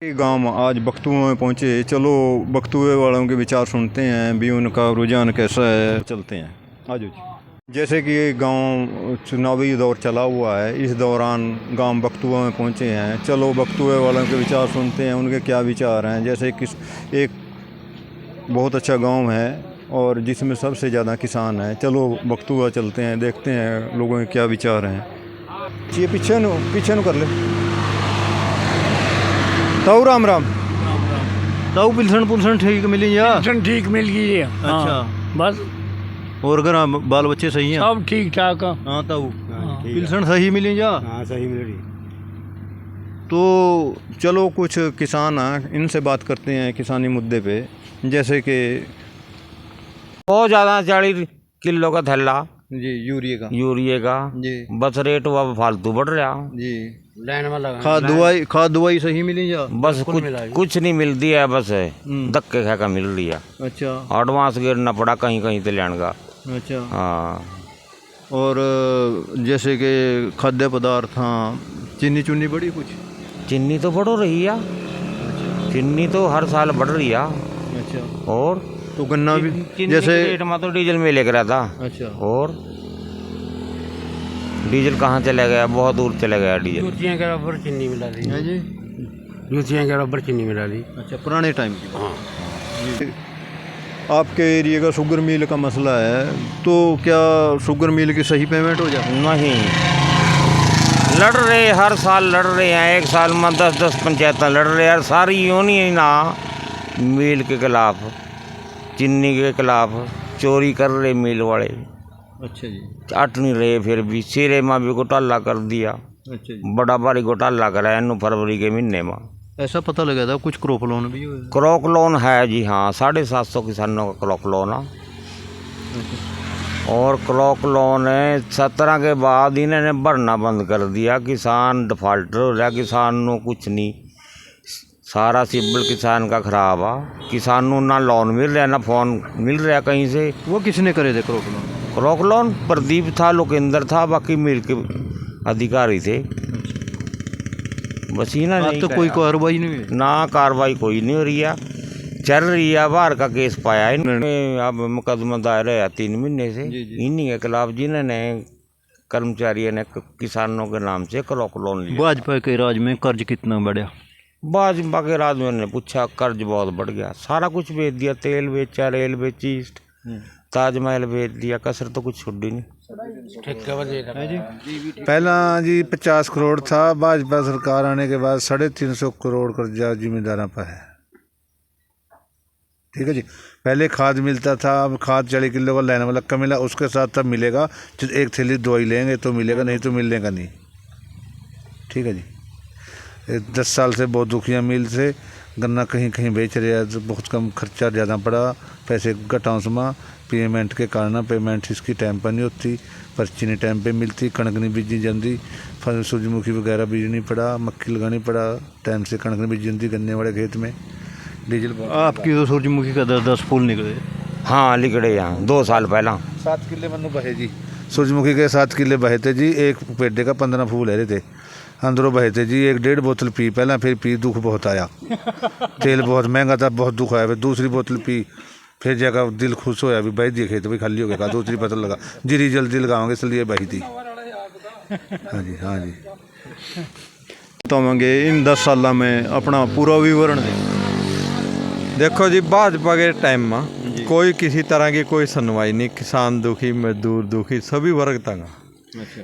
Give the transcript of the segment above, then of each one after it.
गांव में आज बख्तुए में पहुंचे। चलो बख्तुए वालों के विचार सुनते हैं, भी उनका रुझान कैसा है, चलते हैं आज। जैसे कि गांव चुनावी दौर चला हुआ है, इस दौरान गांव बख्तुआ में पहुंचे हैं। चलो बख्तुए वालों के विचार सुनते हैं, उनके क्या विचार हैं। जैसे कि एक बहुत अच्छा गांव है और जिसमें सबसे ज़्यादा किसान हैं। चलो बख्तुआ चलते हैं, देखते हैं लोगों के क्या विचार हैं। ये पीछे न कर ले ताऊ। राम राम ताऊ। पिलसन ठीक मिली या? पेंशन ठीक मिल गई है। अच्छा बस। और घर बाल बच्चे सही हैं? सब ठीक ठाक। हाँ ताऊ, पिलसन सही मिली या? हाँ सही मिल रही। तो चलो कुछ किसान हैं, इनसे बात करते हैं किसानी मुद्दे पे। जैसे कि बहुत ज़्यादा 40 किलो का थैला जी यूरिया का जी, बस रेट वह फालतू बढ़ रहा जी। लाइन में लगा। खाद दवाई सही मिली या? बस कुछ नहीं मिलती है, बस धक्के खा का मिल रही है। अच्छा। एडवांस गिरना पड़ा कहीं कहीं तो लेने का। अच्छा। हाँ। और जैसे कि खाद्य पदार्थ, हाँ, चीनी बढ़ी कुछ? चीनी तो बढ़ रही है, चीनी तो हर साल बढ़ रही है। अच्छा। और तो गन्ना भी जैसे जैसे रेट में तो डीजल में लेकर रहा था। अच्छा। और डीजल कहाँ चला गया, बहुत दूर चला गया डीजल। जूतियाँ के रबर चीनी मिला दी है जी। जूतियाँ के रबर चीनी मिला दी। अच्छा, पुराने टाइम की। हाँ। आपके एरिया का शुगर मिल का मसला है, तो क्या शुगर मिल की सही पेमेंट हो जाती? नहीं, लड़ रहे, हर साल लड़ रहे हैं। एक साल में 10 पंचायतें लड़ रहे हैं, सारी यूनियन ना मिल के खिलाफ, चीनी के खिलाफ चोरी कर रहे मिल वाले। अच्छा जी। अट नहीं रहे, फिर भी सिरे में भी घोटाला कर दिया। अच्छा जी। बड़ा भारी घोटाला करा है फरवरी के महीने में। ऐसा पता लगा था कुछ क्रॉप लोन भी हुआ? क्रॉप लोन है जी, हाँ, 750 किसानों का क्रॉप लोन है। और क्रॉप लोन है 17 के बाद इन्होंने भरना बंद कर दिया। किसान डिफाल्टर हो रहा, किसान को कुछ नहीं, सारा सिबिल किसान का खराब है। किसान को ना लोन मिल रहा, ना फोन मिल रहा कहीं से। वो किसने करे थे crop loan? Crop loan Pradeep था, लोकेंद्र था, बाकी मिल के अधिकारी थे। बस ही ना, नहीं तो कोई कार्रवाई नहीं हुई? ना, कार्रवाई कोई नहीं हो रही है। चल रही है, बाहर का केस पाया इन्होंने। अब मुकदमा दायर है 3 महीने से इन्हीं के खिलाफ, जिन्होंने कर्मचारियों ने किसानों के नाम से क्रॉप लोन लिया। भाजपा के राज में कर्ज कितना बढ़ा? भाजपा के राज में ने पूछा, कर्ज बहुत बढ़ गया, सारा कुछ बेच दिया। तेल बेचा, रेल बेची, ताजमहल बेच दिया, कसर तो कुछ छुड़ी नहीं। पहला जी 50 करोड़ था, भाजपा सरकार आने के बाद 350 करोड़ कर्जा जिम्मेदारों पर है। ठीक है जी। पहले खाद मिलता था, अब खाद 40 किलो का लाइन वाला का मिला, उसके साथ तब मिलेगा जब एक थैली दवाई लेंगे तो मिलेगा, नहीं तो मिलने का नहीं। ठीक है जी। 10 साल से बहुत दुखिया मिल से गन्ना कहीं कहीं बेच रहे हैं, तो बहुत कम खर्चा ज़्यादा पड़ा, पैसे घटाऊँ में पेमेंट के कारण। पेमेंट इसकी टाइम पर नहीं होती, पर्ची नहीं टाइम पे मिलती, कणक नहीं बीजी जाती, सूरजमुखी वगैरह बीजनी पड़ा, मक्की लगानी पड़ा, टाइम से कणक नहीं बीजी जाती गन्ने वाले खेत में। डीजल आपकी तो सूरजमुखी का 10 फूल निकले? हाँ, लिखड़े यहाँ 2 साल पहला 7 किले मनु बहे जी। सूरजमुखी के 7 किले बहे थे जी, एक पेड़े का 15 फूल है रहे थे अंदरों बहे थे जी। 1-1.5 बोतल पी पहला, फिर पी दुख बहुत आया, तेल बहुत महंगा था, बहुत दुख आया। फिर दूसरी बोतल पी, फिर जगह दिल खुश होया, भी बह दिए खेत भी खाली हो गया, दूसरी फसल लगा जीरी जल्दी लगाओगे इसलिए बही थी। हाँ जी, हाँ जी। बताओगे इन 10 साल में अपना पूरा विवरण दें। देखो जी, भाजपा के टाइम में कोई किसी तरह की कोई सुनवाई नहीं, किसान दुखी, मजदूर दुखी, सभी वर्ग तंग।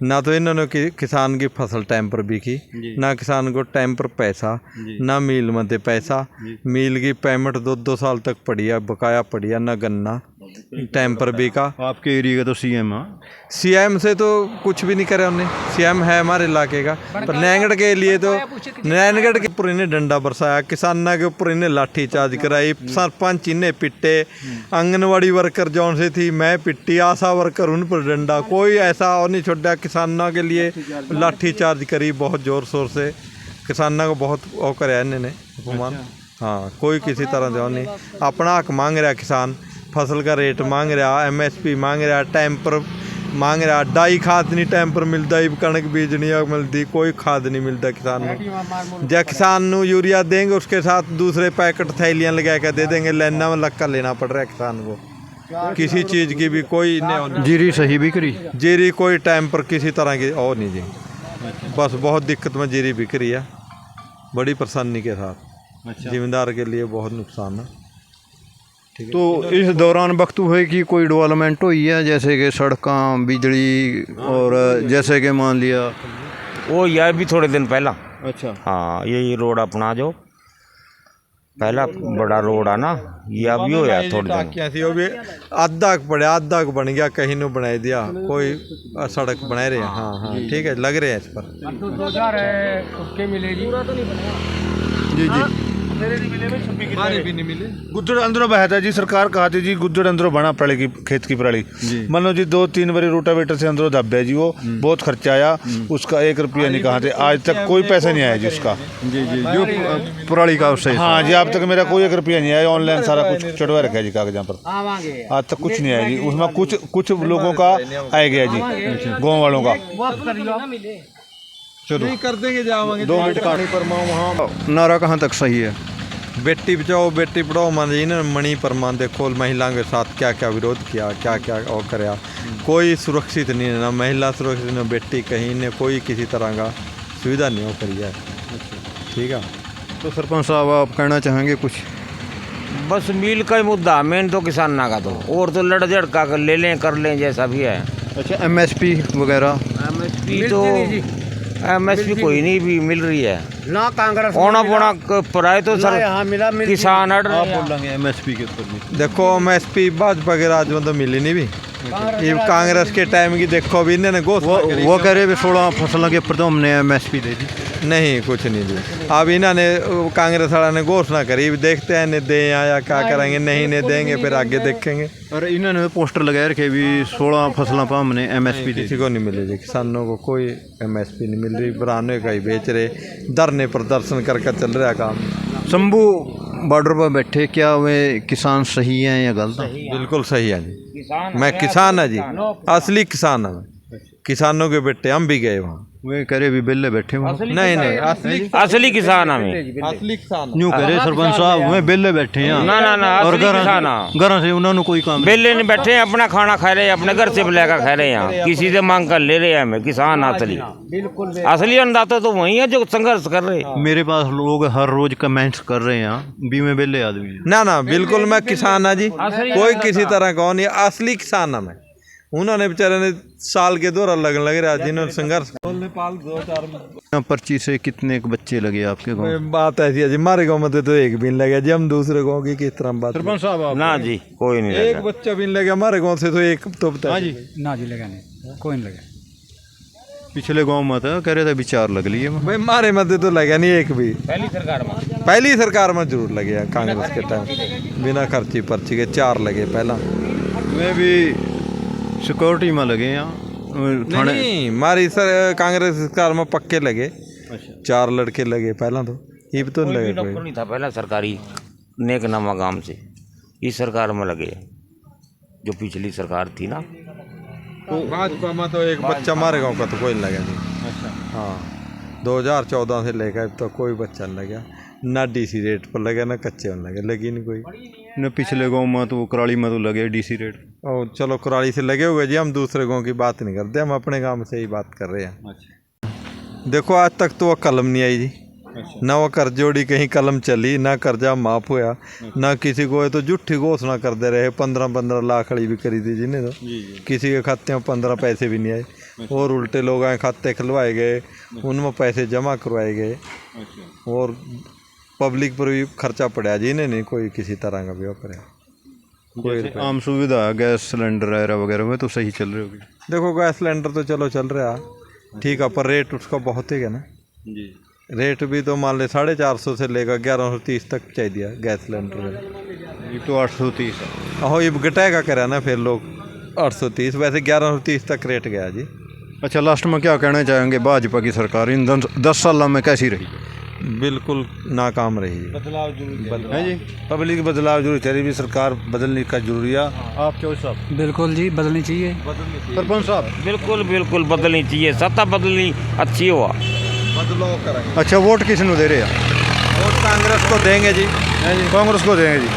ना तो इन्होंने किसान की फसल टाइम पर बिकी, ना किसान को टाइम पर पैसा, ना मील में पैसा। मील की पेमेंट 2-2 साल तक पड़ी है, बकाया पड़ी है, ना गन्ना टाइम पर बिका। आपके एरिया का तो सीएम है। सीएम से तो कुछ भी नहीं करे उन्हें, सीएम है हमारे इलाके का, पर नैनगढ़ के लिए तो नैनगढ़ के ऊपर इन्हें डंडा बरसाया, किसाना के ऊपर इन्हें लाठी चार्ज कराई, सरपंच इन्हें पिटे, आंगनवाड़ी वर्कर जौन से थी मैं पिटी, आशा वर्कर उन पर डंडा, कोई ऐसा और नहीं छोड़ा। किसाना के लिए लाठी चार्ज करी बहुत ज़ोर शोर से, किसाना को बहुत वो कराया इन्होंने अपमान। हाँ, कोई किसी तरह से नहीं, अपना हक मांग रहा किसान, फसल का रेट मांग रहा, MSP मांग रहा, टाइम पर मांग रहा डाई खाद नहीं टाइम पर मिलता ही कणक बीज नहीं मिलती कोई खाद नहीं मिलता किसान को जब किसान को यूरिया देंगे उसके साथ दूसरे पैकेट थैलियाँ लगा कर दे देंगे लाइना में लग कर लेना पड़ रहा है किसान को किसी चीज़ की भी कोई नहीं जीरी सही बिक रही जीरी कोई टाइम पर किसी तरह की और नहीं जी बस बहुत दिक्कत में जीरी बिक रही है बड़ी परेशानी के साथ जिम्मेदार के लिए बहुत नुकसान है तो इस दौरान बख्तू है कि कोई डेवलपमेंट हुई है जैसे कि सड़कें बिजली और जैसे कि मान लिया वो यह भी थोड़े दिन पहला अच्छा हाँ यही रोड अपना जो पहला बड़ा रोड है ना ये अभी हो यार थोड़े दिन कैसी वो भी आधा पड़े आधा बन गया कहीं ने बना दिया कोई सड़क बना रहे हैं हाँ हाँ ठीक है लग रहे हैं इस पर 2000 उसके मिलेगी जी जी भी नहीं मिले गुज्जर अंदरों बहता जी सरकार कहा थी जी गुज्जर अंदरों बना पड़ेगी खेत की पराली मान लो जी 2-3 बारी रोटावेटर से अंदरों दब है जी वो बहुत खर्चा आया उसका 1 रुपया नहीं कहा थे आज तक कोई पैसा नहीं आया जी उसका जी जी जो पराली का उससे हाँ जी अब तक मेरा कोई 1 रुपया नहीं आया ऑनलाइन सारा कुछ चढ़वा रखा है जी कागजां पर आज तक कुछ नहीं आया जी उसमें कुछ लोगों का आ गया जी गाँव वालों का चलो नहीं कर देंगे जावांगे 2 मिनट कहानी पर मैं वहाँ नारा कहाँ तक सही है बेटी बचाओ बेटी पढ़ाओ मान जी ने मणि परमान देखो महिलाओं के साथ क्या क्या विरोध किया क्या क्या और कराया कोई सुरक्षित नहीं है ना महिला सुरक्षित ना बेटी कहीं ने कोई किसी तरह का सुविधा नहीं हो करी है ठीक है तो सरपंच साहब आप कहना चाहेंगे कुछ बस मिल का ही मुद्दा मेन तो किसान ना का तो और तो लड़ झड़ का ले लें कर लें जैसा भी है अच्छा एमएसपी वगैरह एमएसपी तो एमएसपी कोई नहीं भी मिल रही है ना कांग्रेस ओना पोना पराए तो सर यहाँ मिला किसान अड़ आप बोलेंगे एमएसपी के ऊपर भी देखो एमएसपी भाजपा के राज में तो मिली नहीं भी ये कांग्रेस के टाइम की देखो अभी इन्होंने घोषणा करी वो कह रहे 16 फसलों के ऊपर तो हमने एमएसपी दे दी नहीं कुछ नहीं दी अब इन्होंने कांग्रेस वाला ने घोषणा करी देखते हैं इन्हें दें या क्या करेंगे नहीं इन्हें देंगे फिर आगे देखेंगे और इन्होंने पोस्टर लगाए रखे भी 16 फसलों पर हमने एमएसपी दे किसी को नहीं मिली जी किसानों को कोई एमएसपी नहीं मिल रही बराने का ही बेच रहे धरने प्रदर्शन करके चल रहा काम शंभू बॉर्डर पर बैठे क्या वे किसान सही हैं या गलत हैं बिल्कुल सही है जी मैं किसान है जी असली किसान है मैं किसानों के बेटे हम भी गए वहाँ वे करे भी बिल्ले बैठे वहाँ नहीं नहीं असली किसान हमें असली किसान यूँ करे सरपंच साहब वे बिल्ले बैठे हैं ना ना ना और असली किसान हाँ घर से उन्होंने कोई काम बेले नहीं बैठे हैं अपना खाना खा रहे हैं अपने घर से लेकर खा रहे हैं यहाँ किसी से मांग कर ले रहे हैं हमें किसान असली असली अन्नदाता तो वही है जो संघर्ष कर रहे हैं मेरे पास लोग हर रोज कमेंट्स कर रहे हैं बीमे बिल्ले आदमी हैं ना ना बिल्कुल मैं किसान है जी कोई किसी तरह का नहीं असली किसान है मैं उन्होंने बेचारे ने साल के दौरान लगने लग रहा जिन्होंने संघर्ष पर्ची से कितने बच्चे लगे आपके गाँव बात ऐसी है जी हमारे गाँव में तो एक भी नहीं लगे जी हम दूसरे गाँव की किस तरह बात सरपंच साहब आप ना जी कोई नहीं एक लगा। बच्चा भी नहीं लगे हमारे गाँव से तो एक तो बता जी ना जी लगा नहीं कोई नहीं लगा पिछले गाँव में था कह रहे थे विचार लग लिए भाई हमारे मध्य तो लगा नहीं एक भी पहली सरकार में जरूर लगे हैं कांग्रेस के टाइम बिना खर्ची पर्ची के 4 लगे पहला मैं भी सिक्योरिटी में लगे हैं थाने नहीं हमारी सर कांग्रेस सरकार में पक्के लगे अच्छा 4 लड़के लगे पहला तो ये भी तो नहीं लगे कोई नहीं था पहला सरकारी नेकनामा गांव से इस सरकार में लगे जो पिछली सरकार थी ना भाजपा में तो एक बच्चा हमारे गांव का तो कोई नहीं लगा नहीं अच्छा हाँ 2014 से लेकर अब तो कोई बच्चा नहीं लगा ना डीसी रेट पर लगे ना कच्चे में लगे लगी नहीं कोई न पिछले गाँव में तो कराली में तो लगे डीसी रेट और चलो कुराली से लगे हुए जी हम दूसरे गांव की बात नहीं करते हम अपने गांव से ही बात कर रहे हैं अच्छा देखो आज तक तो वो कलम नहीं आई जी ना वो कर जोड़ी कहीं कलम चली ना कर्जा माफ होया ना किसी को तो झूठी घोषणा कर दे रहे 15-15 लाख खड़ी भी करी थी जिन्हें तो किसी के खाते में 15 पैसे भी नहीं आए और उल्टे लोग आए खाते खुलवाए गए उनमें पैसे जमा करवाए गए और पब्लिक पर भी खर्चा पड़ा जी इन्हें नहीं कोई किसी तरह का भी वो करे कोई आम सुविधा गैस सिलेंडर वगैरह में तो सही चल रही होगी देखो गैस सिलेंडर तो चलो चल रहा ठीक है पर रेट उसका बहुत ही है ना जी रेट भी तो मान ले 450 से लेकर 1130 तक चाहिए गैस सिलेंडर में ये तो 830 आहो ये घटाएगा करा ना फिर लोग 830 वैसे 1130 तक रेट गया जी अच्छा लास्ट में क्या कहना चाहेंगे भाजपा की सरकार इन 10 सालों में कैसी रही बिल्कुल नाकाम रही है। बदलाव जरूरी है जी। पब्लिक बदलाव जरूरी चाहिए भी सरकार बदलने का जरूरी है। आप चौधरी साहब, बिल्कुल जी बदलनी चाहिए। सरपंच साहब, बिल्कुल बिल्कुल बदलनी चाहिए, सत्ता बदलनी अच्छी हुआ। बदलाव करेंगे। अच्छा वोट किस नु दे रहे हैं? वोट कांग्रेस को देंगे जी। कांग्रेस को देंगे जी।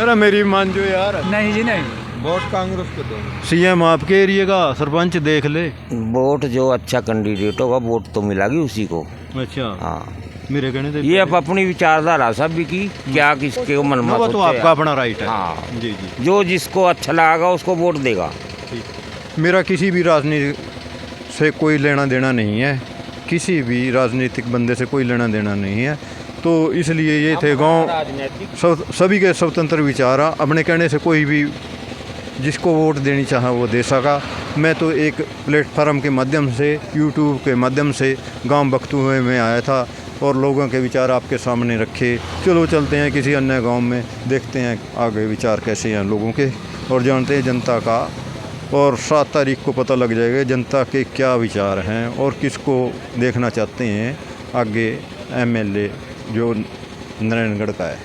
अरे मेरी मान जो यार, नहीं जी नहीं। वोट कांग्रेस को देंगे। सीएम आपके एरिया का, सरपंच देख ले। वोट जो अच्छा कैंडिडेट होगा वोट तो मिलेगी उसी को। अच्छा, हाँ, मेरे कहने से ये अब अपनी विचारधारा सब की क्या किसके मन में वो तो सोचे आपका है। अपना राइट है। हाँ, जी जी। जो जिसको अच्छा लगेगा उसको वोट देगा। मेरा किसी भी राजनीति से कोई लेना देना नहीं है, किसी भी राजनीतिक बंदे से कोई लेना देना नहीं है। तो इसलिए ये थे गांव सभी के स्वतंत्र विचार आ, अपने कहने से कोई भी जिसको वोट देनी चाहे वो दे सका। मैं तो एक प्लेटफार्म के माध्यम से, यूट्यूब के माध्यम से गांव बख्तुए में आया था और लोगों के विचार आपके सामने रखे। चलो चलते हैं किसी अन्य गांव में, देखते हैं आगे विचार कैसे हैं लोगों के और जानते हैं जनता का। और 7 तारीख को पता लग जाएगा जनता के क्या विचार हैं और किसको देखना चाहते हैं आगे एमएलए जो नारायणगढ़ का है।